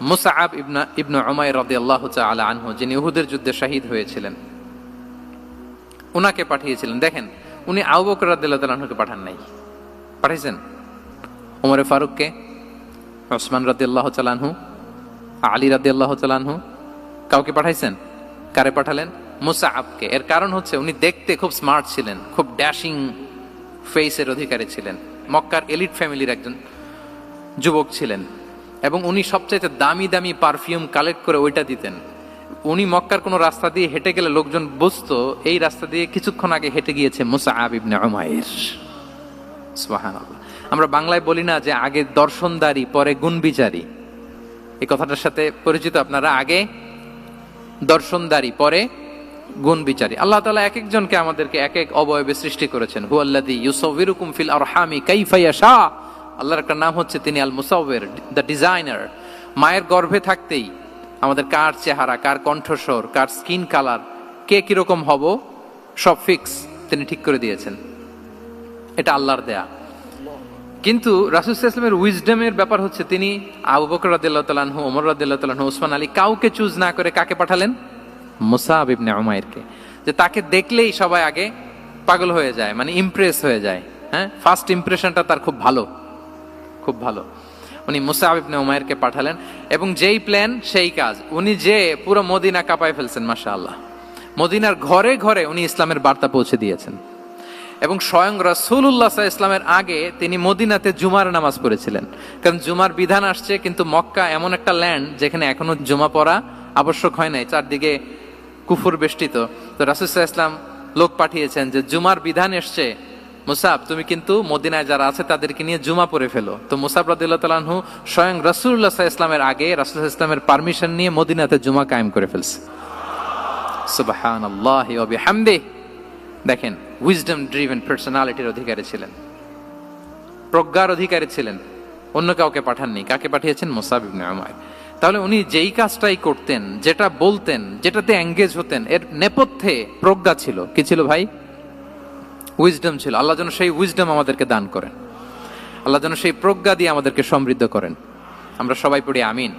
মুসআব ইবনে উমাইর রাদিয়াল্লাহু তাআলা আনহু, যিনি উহুদের যুদ্ধে শহীদ হয়েছিলেন, উনাকে পাঠিয়েছিলেন। দেখেন, উনি আবু বকর রাদিয়াল্লাহু তাআলা আনহুকে পাঠান নাই, পাঠিয়েছেন ওমর ফারুককে, ওসমান রাদিয়াল্লাহু তাআলা আনহু, আলী রাদিয়াল্লাহু তাআলা আনহু, কাউকে পাঠাইছেন? কারে পাঠালেন? মুসআবকে। এর কারণ হচ্ছে উনি দেখতে খুব স্মার্ট ছিলেন, খুব ড্যাশিং ফেসের অধিকারী ছিলেন, মক্কার এলিট ফ্যামিলির একজন যুবক ছিলেন, এবং উনি সবচাইতে দামি দামি পারফিউম কালেক্ট করে ওইটা দিতেন। উনি মক্কার কোনো রাস্তা দিয়ে হেঁটে গেলে লোকজন বুঝতো এই রাস্তা দিয়ে কিছুক্ষণ আগে হেঁটে গিয়েছে মুসআব ইবনে উমাইর। সুবহানাল্লাহ। আমরা বাংলায় বলি না যে আগে দর্শনদারি পরে গুণবিচারী? এই কথাটার সাথে পরিচিত আপনারা? আগে দর্শনদারি পরে গুণ বিচারী। আল্লাহ তাআলা এক একজনকে আমাদেরকে এক এক অবয়বে সৃষ্টি করেছেন। হুয়াল্লাযী ইউসাউবিরুকুম ফিল আরহামি কাইফা ইয়াশা। আল্লাহর একটা নাম হচ্ছে তিনি আল মুসাউবির, দ্য ডিজাইনার। মায়ের গর্ভে থাকতেই আমাদের কার চেহারা, কার কণ্ঠস্বর, কার স্কিন কালার, কে কিরকম হব সব ফিক্স তিনি ঠিক করে দিয়েছেন। এটা আল্লাহর দেয়া। কিন্তু রাসূল সাল্লাল্লাহু আলাইহি ওয়াসাল্লামের উইজডমের ব্যাপার হচ্ছে তিনি আবু বকর রাদিয়াল্লাহু তাআলা আনহু, ওমর রাদিয়াল্লাহু তাআলা আনহু, ওসমান আলী কাউকে চুজ না করে কাকে পাঠালেন? মুসআব ইবনে উমাইরকে। যে তাকে দেখলেই সবাই আগে পাগল হয়ে যায়, মানে ইমপ্রেস হয়ে যায়। হ্যাঁ, ফার্স্ট ইমপ্রেশনটা তার খুব ভালো, খুব ভালো। উনি মুসআব ইবনে উমাইরকে পাঠালেন, এবং যেই প্ল্যান সেই কাজ। উনি যে পুরো মদিনা কাঁপায় ফেলছেন, মাশাআল্লাহ। মদিনার ঘরে ঘরে উনি ইসলামের বার্তা পৌঁছে দিয়েছেন, এবং স্বয়ং রাসূলুল্লাহ সাল্লাল্লাহু আলাইহি ওয়াসাল্লামের আগে তিনি মদিনাতে জুমার নামাজ পড়েছিলেন। কারণ জুমার বিধান আসছে, কিন্তু মক্কা এমন একটা ল্যান্ড যেখানে এখনো জুমা পড়া আবশ্যক হয় নাই, চারদিকে কুফর বেষ্টিত। তো রাসূল সাল্লাল্লাহু আলাইহি ওয়াসাল্লাম লোক পাঠিয়েছেন যে জুমার বিধান এসছে, মুসআব তুমি কিন্তু মদিনায় যারা আছে তাদেরকে নিয়ে জুমা পড়ে ফেলো। তো মুসআব রাদিয়াল্লাহু তাআলা আনহু স্বয়ং রাসূলুল্লাহ সাল্লাল্লাহু আলাইহি ওয়াসাল্লামের আগে রাসূল সাল্লাল্লাহু আলাইহি ওয়াসাল্লামের পারমিশন নিয়ে মদিনাতে জুমা কায়েম করে ফেলছে। সুবহানাল্লাহি ওয়া বিহামদিহি। দেখেন, উইজডম ড্রিভেন পার্সোনালিটির অধিকারী ছিলেন, প্রজ্ঞার অধিকারী ছিলেন, অন্য কাউকে পাঠাননি। কাকে পাঠিয়েছেন? মুসআব ইবনে উমাইর। তাহলে উনি যেই কাজটাই করতেন, যেটা বলতেন, যেটাতে এঙ্গেজ হতেন, এর নেপথ্যে প্রজ্ঞা ছিল। কি ছিল ভাই? উইজডম ছিল। আল্লাহ যেন সেই উইজডম আমাদেরকে দান করেন, আল্লাহ যেন সেই প্রজ্ঞা দিয়ে আমাদেরকে সমৃদ্ধ করেন। আমরা সবাই পড়ি আমিন।